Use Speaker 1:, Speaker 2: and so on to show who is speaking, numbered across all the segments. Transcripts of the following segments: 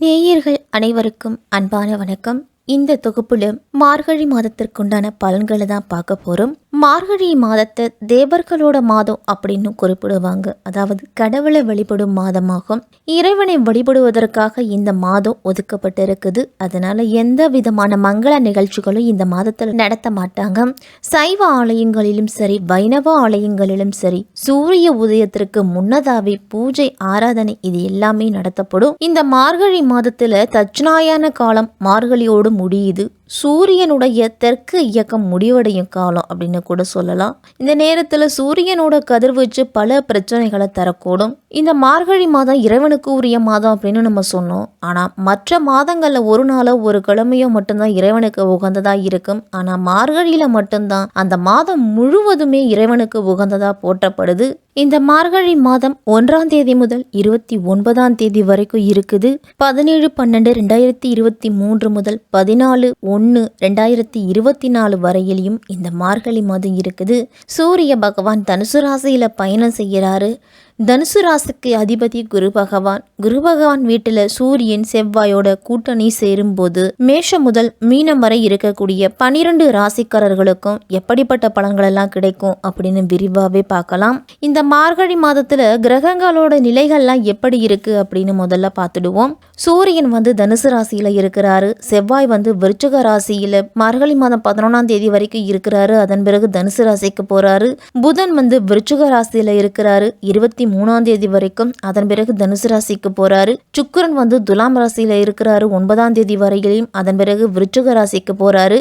Speaker 1: நேயர்கள் அனைவருக்கும் அன்பான வணக்கம். இந்த தொகுப்புல மார்கழி மாதத்திற்குண்டான பலன்களை தான் பார்க்க போறோம். மார்கழி மாதத்தை தேவர்களோட மாதம் அப்படின்னு குறிப்பிடுவாங்க. அதாவது கடவுளை வழிபடும் மாதமாகும். இறைவனை வழிபடுவதற்காக இந்த மாதம் ஒதுக்கப்பட்டிருக்குது. அதனால எந்த விதமான மங்கள நிகழ்ச்சிகளும் இந்த மாதத்தில் நடத்த மாட்டாங்க. சைவ ஆலயங்களிலும் சரி, வைணவ ஆலயங்களிலும் சரி, சூரிய உதயத்திற்கு முன்னதாவே பூஜை, ஆராதனை இது எல்லாமே நடத்தப்படும். இந்த மார்கழி மாதத்துல தட்சிணாயன காலம் மார்கழியோடு முடியுது. சூரியனுடைய தெற்கு இயக்கம் முடிவடையும் காலம் அப்படின்னு கூட சொல்லலாம். இந்த நேரத்தில் சூரியனோட கதிர்வீச்சு பல பிரச்சனைகளை தரக்கூடும். இந்த மார்கழி மாதம் இறைவனுக்கு உரிய மாதம் அப்படின்னு நம்ம சொன்னோம். ஆனால் மற்ற மாதங்களில் ஒரு நாளோ ஒரு கிழமையோ மட்டும்தான் இறைவனுக்கு உகந்ததாக இருக்கும். ஆனால் மார்கழியில் மட்டும்தான் அந்த மாதம் முழுவதுமே இறைவனுக்கு உகந்ததாக போற்றப்படுது. இந்த மார்கழி மாதம் 1ஆம் தேதி முதல் 29ஆம் தேதி வரைக்கும் இருக்குது. 17/12/2023 முதல் 14/1/2024 வரையிலையும் இந்த மார்கழி மாதம் இருக்குது. சூரிய பகவான் தனுசு ராசியில பயணம் செய்கிறாரு. தனுசு ராசிக்கு அதிபதி குரு பகவான். குரு பகவான் வீட்டுல சூரியன் செவ்வாயோட கூட்டணி சேரும்போது மேஷம் முதல் மீனம் வரை இருக்கக்கூடிய 12 ராசிக்காரர்களுக்கும் எப்படிப்பட்ட பலன்கள் எல்லாம் கிடைக்கும் அப்படின்னு விரிவாவே பார்க்கலாம். இந்த மார்கழி மாதத்துல கிரகங்களோட நிலைகள்லாம் எப்படி இருக்கு அப்படின்னு முதல்ல பார்த்துடுவோம். சூரியன் தனுசு ராசியில இருக்கிறாரு. செவ்வாய் விருச்சிக ராசியில மார்கழி மாதம் 11ஆம் தேதி வரைக்கும் இருக்கிறாரு. அதன் பிறகு தனுசு ராசிக்கு போறாரு. புதன் விருச்சிக ராசியில இருக்கிறாரு 23ஆம் தேதி வரைக்கும். அதன் பிறகு தனுசு ராசிக்கு போறாரு. சுக்கிரன் துலாம் ராசியில இருக்கிறாரு 9ஆம் தேதி வரையிலும். அதன் பிறகு விருச்சிக ராசிக்கு போறாரு.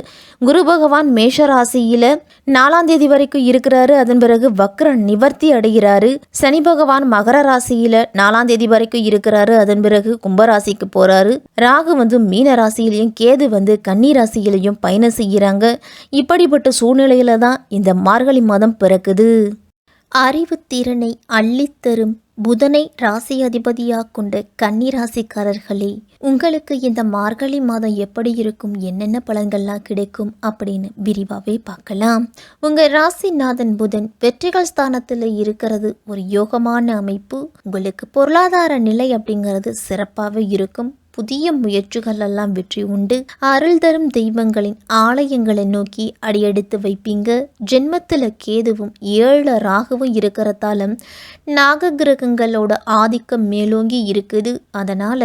Speaker 1: குரு பகவான் மேஷ ராசியில 4ஆம் தேதி வரைக்கும் இருக்கிறாரு. அதன் பிறகு வக்ர நிவர்த்தி அடைகிறாரு. சனி பகவான் மகர ராசியில 4ஆம் தேதி வரைக்கும் இருக்கிறாரு. அதன் பிறகு கும்பராசிக்கு போறாரு. ராகு மீன ராசியிலையும் கேது கன்னி ராசியிலையும் பயணம் செய்கிறாங்க. இப்படிப்பட்ட சூழ்நிலையில தான் இந்த மார்கழி மாதம் பிறக்குது. அறிவு திறனை அள்ளித்தரும் புதனை ராசி அதிபதியாக கொண்ட கன்னி ராசிக்காரர்களே, உங்களுக்கு இந்த மார்கழி மாதம் எப்படி இருக்கும், என்னென்ன பலன்கள்லாம் கிடைக்கும் அப்படின்னு விரிவாகவே பார்க்கலாம். உங்கள் ராசிநாதன் புதன் வெற்றிகள் ஸ்தானத்தில் இருக்கிறது ஒரு யோகமான அமைப்பு. உங்களுக்கு பொருளாதார நிலை அப்படிங்கிறது சிறப்பாகவே இருக்கும். புதிய முயற்சிகள் எல்லாம் வெற்றி உண்டு. அருள் தரும் தெய்வங்களின் ஆலயங்களை நோக்கி அடியெடுத்து வைப்பீங்க. ஜென்மத்தில் கேதுவும் 7 ராகுவும் இருக்கிறதால நாக கிரகங்களோட ஆதிக்கம் மேலோங்கி இருக்குது. அதனால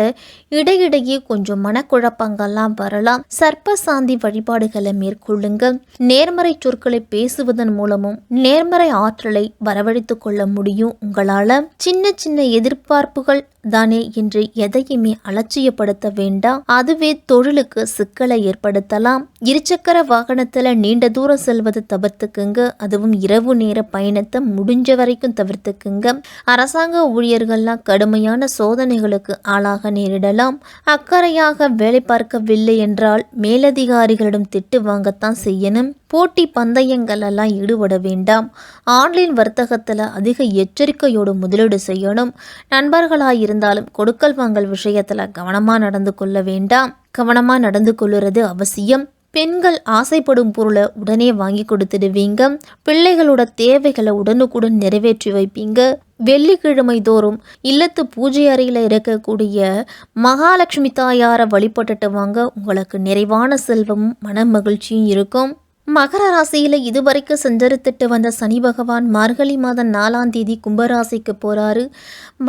Speaker 1: இடையிடையே கொஞ்சம் மனக்குழப்பங்கள்லாம் வரலாம். சர்ப்ப சாந்தி வழிபாடுகளை மேற்கொள்ளுங்க. நேர்மறை சொற்களை பேசுவதன் மூலமும் நேர்மறை ஆற்றலை வரவழைத்து கொள்ள முடியும். உங்களால சின்ன சின்ன எதிர்பார்ப்புகள் தானே என்று எதையுமே அலட்சியப்படுத்த வேண்டாம். அதுவே தொழிலுக்கு சிக்கலை ஏற்படுத்தலாம். இருசக்கர வாகனத்துல நீண்ட தூரம் செல்வதை தவிர்த்துக்குங்க. அதுவும் இரவு நேர பயணத்தை முடிஞ்ச வரைக்கும் தவிர்த்துக்குங்க. அரசாங்க ஊழியர்கள்லாம் கடுமையான சோதனைகளுக்கு ஆளாக நேரிடலாம். அக்கறையாக வேலை பார்க்கவில்லை என்றால் மேலதிகாரிகளிடம் திட்டு வாங்கத்தான் செய்யணும். போட்டி பந்தயங்கள் எல்லாம் ஈடுபட வேண்டாம். ஆன்லைன் வர்த்தகத்தில் அதிக எச்சரிக்கையோடு முதலீடு செய்யணும். நண்பர்களாக இருந்தாலும் கொடுக்கல் வாங்கல் விஷயத்தில் கவனமாக நடந்து கொள்ள வேண்டாம். கவனமாக நடந்து கொள்ளுறது அவசியம். பெண்கள் ஆசைப்படும் பொருளை உடனே வாங்கி கொடுத்துடுவீங்க. பிள்ளைகளோட தேவைகளை உடனுக்குடன் நிறைவேற்றி வைப்பீங்க. வெள்ளிக்கிழமை தோறும் இல்லத்து பூஜை அறையில் இருக்கக்கூடிய மகாலட்சுமி தாயாரை வழிபட்டுட்டு வாங்க. உங்களுக்கு நிறைவான செல்வமும் மன மகிழ்ச்சியும் இருக்கும். மகர ராசியில இதுவரைக்கும் சஞ்சரித்துட்டு வந்த சனி பகவான் மார்கழி மாதம் 4ஆம் தேதி கும்பராசிக்கு போறாரு.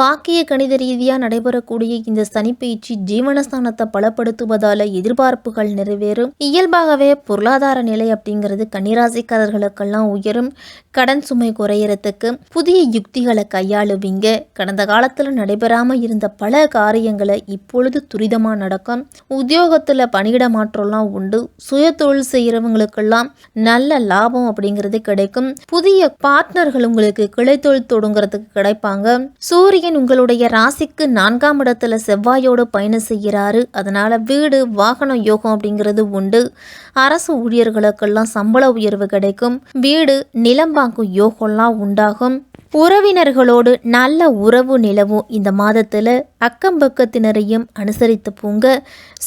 Speaker 1: வாக்கிய கணித ரீதியாக நடைபெறக்கூடிய இந்த சனி பயிற்சி ஜீவனஸ்தானத்தை பலப்படுத்துவதால எதிர்பார்ப்புகள் நிறைவேறும். இயல்பாகவே பொருளாதார நிலை அப்படிங்கிறது கன்னிராசிக்காரர்களுக்கெல்லாம் உயரும். கடன் சுமை குறையறதுக்கு புதிய யுக்திகளை கையாளுவீங்க. கடந்த காலத்தில் நடைபெறாம இருந்த பல காரியங்களை இப்பொழுது துரிதமாக நடக்கும். உத்தியோகத்தில் பணியிட மாற்றம்லாம் உண்டு. சுய தொழில் செய்கிறவங்களுக்கெல்லாம் நல்ல லாபம் அப்படிங்கிறது கிடைக்கும். புதிய பார்ட்னர்கள் உங்களுக்கு கிளை தொழில் தொடங்குறதுக்கு கிடைப்பாங்க. சூரியன் உங்களுடைய ராசிக்கு 4ஆம் இடத்துல செவ்வாயோடு பயணம் செய்கிறாரு. அதனால வீடு வாகன யோகம் அப்படிங்கிறது உண்டு. அரசு ஊழியர்களுக்கெல்லாம் சம்பள உயர்வு கிடைக்கும். வீடு நிலம் வாங்கும் யோகம்லாம் உண்டாகும். உறவினர்களோடு நல்ல உறவு நிலவும் இந்த மாதத்தில் அக்கம் பக்கத்தினரையும் அனுசரித்து போங்க.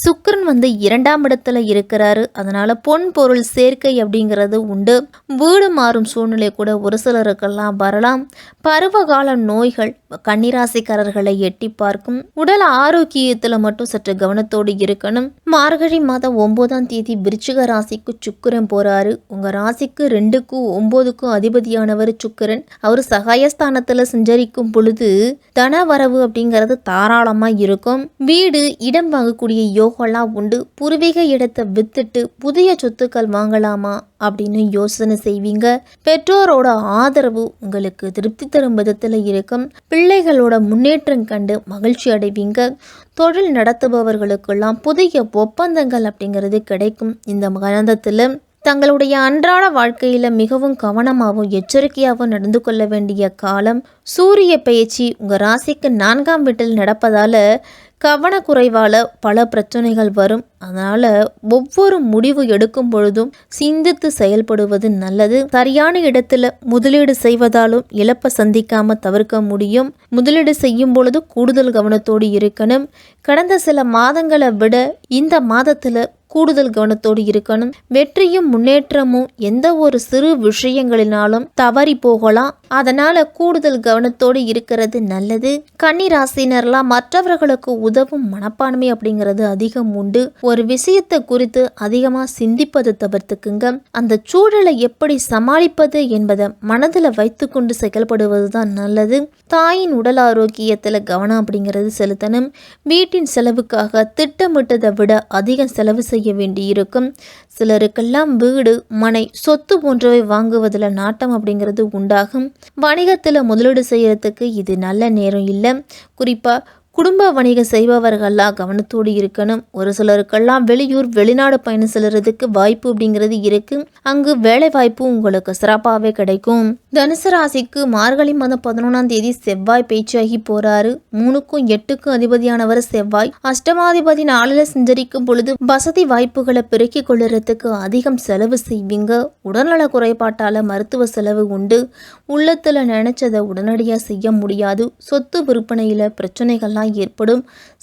Speaker 1: சுக்கிரன் 2ஆம் இடத்துல இருக்கிறாரு. அதனால் பொன் பொருள் சேர்க்கை அப்படிங்கிறது உண்டு. வீடு மாறும் சூழ்நிலை கூட ஒரு சிலருக்கெல்லாம் வரலாம். பருவகால நோய்கள் கன்னிராசிக்காரர்களை எட்டி பார்க்கும். உடல் ஆரோக்கியத்தில் மட்டும் சற்று கவனத்தோடு இருக்கணும். மார்கழி மாதம் 9ஆம் தேதி விருச்சிக ராசிக்கு சுக்கிரன் போறாரு. உங்க ராசிக்கு 2க்கும் 9க்கும் அதிபதியானவர் சுக்கிரன். அவர் சகாயஸ்தானத்துல சஞ்சரிக்கும் பொழுது தன வரவு அப்படிங்கிறது தாராளமா இருக்கும். வீடு இடம் வாங்கக்கூடிய யோகம்லாம் உண்டு. பூர்வீக இடத்தை வித்துட்டு புதிய சொத்துக்கள் வாங்கலாமா அப்படின்னு யோசனை செய்வீங்க. பெற்றோரோட ஆதரவு உங்களுக்கு திருப்தி தரும் விதத்தில் இருக்கும். பிள்ளைகளோட முன்னேற்றம் கண்டு மகிழ்ச்சி அடைவீங்க. தொழில் நடத்துபவர்களுக்கெல்லாம் புதிய ஒப்பந்தங்கள் அப்படிங்கிறது கிடைக்கும். இந்த மாதத்தில் தங்களுடைய அன்றாட வாழ்க்கையில் மிகவும் கவனமாகவும் எச்சரிக்கையாகவும் நடந்து கொள்ள வேண்டிய காலம். சூரிய பயிற்சி உங்கள் ராசிக்கு 4ஆம் வீட்டில் நடப்பதால் கவனக்குறைவால் பல பிரச்சனைகள் வரும். அதனால் ஒவ்வொரு முடிவு எடுக்கும் பொழுதும் சிந்தித்து செயல்படுவது நல்லது. சரியான இடத்துல முதலீடு செய்வதாலும் இழப்பை சந்திக்காமல் தவிர்க்க முடியும். முதலீடு செய்யும் பொழுது கூடுதல் கவனத்தோடு இருக்கணும். கடந்த சில மாதங்களை விட இந்த மாதத்தில் கூடுதல் கவனத்தோடு இருக்கணும். வெற்றியும் முன்னேற்றமும் எந்த ஒரு சிறு விஷயங்களினாலும் தவறி போகலாம். அதனால கூடுதல் கவனத்தோடு இருக்கிறது நல்லது. கன்னி ராசினர்லாம் மற்றவர்களுக்கு உதவும் மனப்பான்மை அப்படிங்கிறது அதிகம் உண்டு. ஒரு விஷயத்தை குறித்து அதிகமாக சிந்திப்பதை தவிர்த்துக்குங்க. அந்த சூழலை எப்படி சமாளிப்பது என்பதை மனதில் வைத்து கொண்டு செயல்படுவது தான் நல்லது. தாயின் உடல் ஆரோக்கியத்தில் கவனம் அப்படிங்கிறது செலுத்தணும். வீட்டின் செலவுக்காக திட்டமிட்டதை விட அதிகம் செலவு செய்ய வேண்டியிருக்கும். சிலருக்கெல்லாம் வீடு மனை சொத்து போன்றவை வாங்குவதில் நாட்டம் அப்படிங்கிறது உண்டாகும். வணிகத்தில் முதலீடு செய்யறதுக்கு இது நல்ல நேரம் இல்லை. குறிப்பாக குடும்ப வணிகம் செய்பவர்கள்லாம் கவனத்தோடு இருக்கணும். ஒரு சிலருக்கெல்லாம் வெளியூர் வெளிநாடு பயணம் செல்றதுக்கு வாய்ப்பு அப்படிங்கிறது இருக்கு. அங்கு வேலை வாய்ப்பு உங்களுக்கு சிறப்பாகவே கிடைக்கும். தனுசு ராசிக்கு மார்கழி மாதம் 11ஆம் தேதி செவ்வாய் பேச்சாகி போறாரு. 3க்கும் 8க்கும் அதிபதியானவர் செவ்வாய். அஷ்டமாதிபதி 4ல் சஞ்சரிக்கும் பொழுது வசதி வாய்ப்புகளை பெருக்கிக் கொள்ளுறதுக்கு அதிகம் செலவு செய்வீங்க. உடல்நல குறைபாட்டால மருத்துவ செலவு உண்டு. உள்ளத்துல நினைச்சதை உடனடியாக செய்ய முடியாது. சொத்து விற்பனையில பிரச்சனைகள்லாம் ஏற்படும்.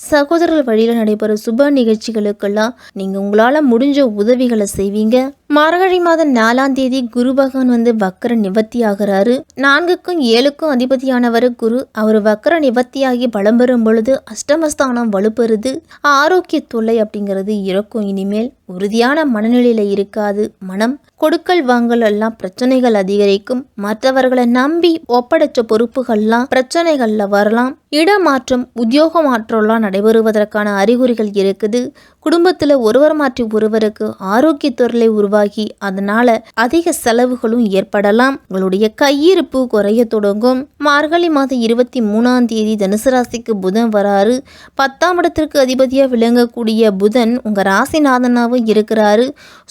Speaker 1: சகோதரர்கள் வழியில் நடைபெறும் சுப நிகழ்ச்சிகளுக்கெல்லாம் நீங்க உங்களால முடிஞ்ச உதவிகளை செய்வீங்க. மார்கழி மாதம் 4ஆம் தேதி குரு பகவான் வக்கர நிவர்த்தி ஆகிறாரு. 4க்கும் 7க்கும் அதிபதியானவர் குரு. அவர் வக்கர நிவர்த்தியாகி பலம் பெறும் பொழுது அஷ்டமஸ்தானம் வலுப்பெறுது. ஆரோக்கிய தொல்லை அப்படிங்கிறது இருக்கும். இனிமேல் உறுதியான மனநிலையில இருக்காது. மனம் கொடுக்கல் வாங்கல் எல்லாம் பிரச்சனைகள் அதிகரிக்கும். மற்றவர்களை நம்பி ஒப்படைச்ச பொறுப்புகள்லாம் பிரச்சனைகள்ல வரலாம். இடமாற்றம் உத்தியோக மாற்றம்லாம் நடைபெறுவதற்கான அறிகுறிகள் இருக்குது. குடும்பத்தில் ஒருவர் மாற்றி ஒருவருக்கு ஆரோக்கிய தொல்லை உருவாகி அதனால அதிக செலவுகளும் ஏற்படலாம். உங்களுடைய கையிருப்பு குறைய தொடங்கும். மார்கழி மாதம் 23ஆம் தேதி தனுசு ராசிக்கு புதன் வராரு. 10ஆம் இடத்திற்கு அதிபதியாக விளங்கக்கூடிய புதன் உங்க ராசிநாதனாவும் இருக்கிறாரு.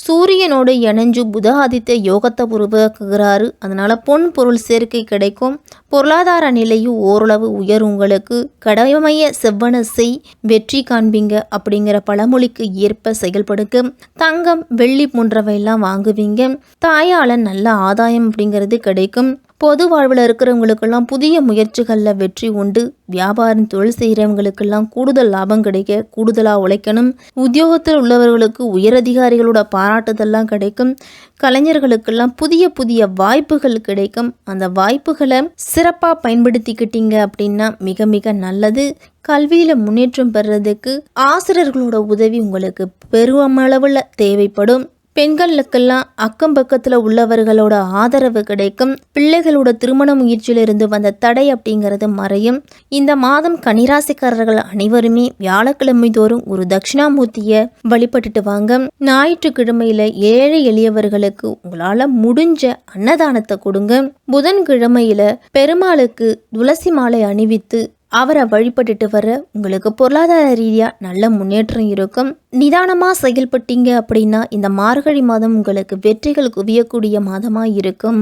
Speaker 1: சூரியனோடு இணைஞ்சு புத ஆதித்ய யோகத்தை உருவாக்குகிறாரு. அதனால பொன் பொருள் சேர்க்கை கிடைக்கும். பொருளாதார நிலையும் ஓரளவு உயர். உங்களுக்கு கடமைய செவ்வன செய் வெற்றி காண்பீங்க அப்படிங்கிற பழமொழிக்கு ஏற்ப செயல்படுங்க. தங்கம் வெள்ளி போன்றவையெல்லாம் வாங்குவீங்க. தாயால நல்ல ஆதாயம் அப்படிங்கிறது கிடைக்கும். பொது வாழ்வில் இருக்கிறவங்களுக்கெல்லாம் புதிய முயற்சிகளில் வெற்றி உண்டு. வியாபாரம் தொழில் செய்கிறவங்களுக்கெல்லாம் கூடுதல் லாபம் கிடைக்க கூடுதலாக உழைக்கணும். உத்தியோகத்தில் உள்ளவர்களுக்கு உயரதிகாரிகளோட பாராட்டுதெல்லாம் கிடைக்கும். கலைஞர்களுக்கெல்லாம் புதிய புதிய வாய்ப்புகள் கிடைக்கும். அந்த வாய்ப்புகளை சிறப்பாக பயன்படுத்திக்கிட்டீங்க அப்படின்னா மிக மிக நல்லது. கல்வியில் முன்னேற்றம் பெறுறதுக்கு ஆசிரியர்களோட உதவி உங்களுக்கு பெருமளவில் தேவைப்படும். பெண்களுக்கெல்லாம் அக்கம் பக்கத்தில் உள்ளவர்களோட ஆதரவு கிடைக்கும். பிள்ளைகளோட திருமண முயற்சியிலிருந்து வந்த தடை அப்படிங்கிறது மறையும். இந்த மாதம் கன்னிராசிக்காரர்கள் அனைவருமே வியாழக்கிழமை தோறும் ஒரு தட்சிணாமூர்த்தியை வழிபட்டுட்டு வாங்க. ஞாயிற்றுக்கிழமையில ஏழை எளியவர்களுக்கு உங்களால முடிஞ்ச அன்னதானத்தை கொடுங்க. புதன்கிழமையில பெருமாளுக்கு துளசி மாலை அணிவித்து அவரை வழிபட்டுட்டு வர உங்களுக்கு பொருளாதார ரீதியாக நல்ல முன்னேற்றம் இருக்கும். நிதானமாக செயல்பட்டீங்க அப்படின்னா இந்த மார்கழி மாதம் உங்களுக்கு வெற்றிகள் குவியக்கூடிய மாதமாக இருக்கும்.